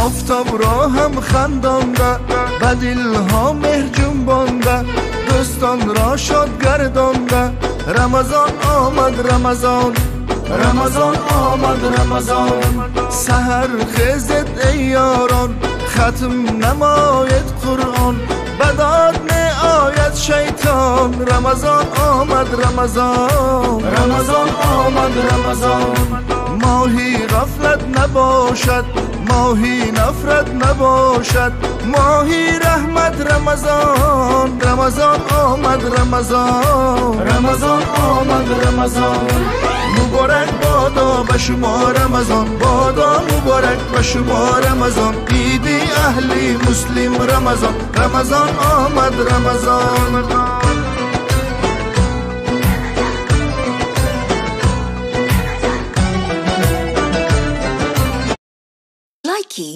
آفتاب را هم خندانده، به دلها مهر جنبانده، دوستان را شاد گردانده. رمضان آمد رمضان، رمضان آمد رمضان. سحر خیزد ای یاران، ختم نماید قرآن، بداد می آید شیطان. رمضان آمد رمضان، رمضان آمد رمضان. ماهی غفلت نباشد، ماهی نفرت نباشد، ماهی رحمت رمضان. رمضان آمد رمضان، رمضان آمد رمضان. مبارک بادا به شما رمضان، بادا مبارک به شما رمضان. عید اهل مسلم رمضان، رمضان آمد رمضان. Likey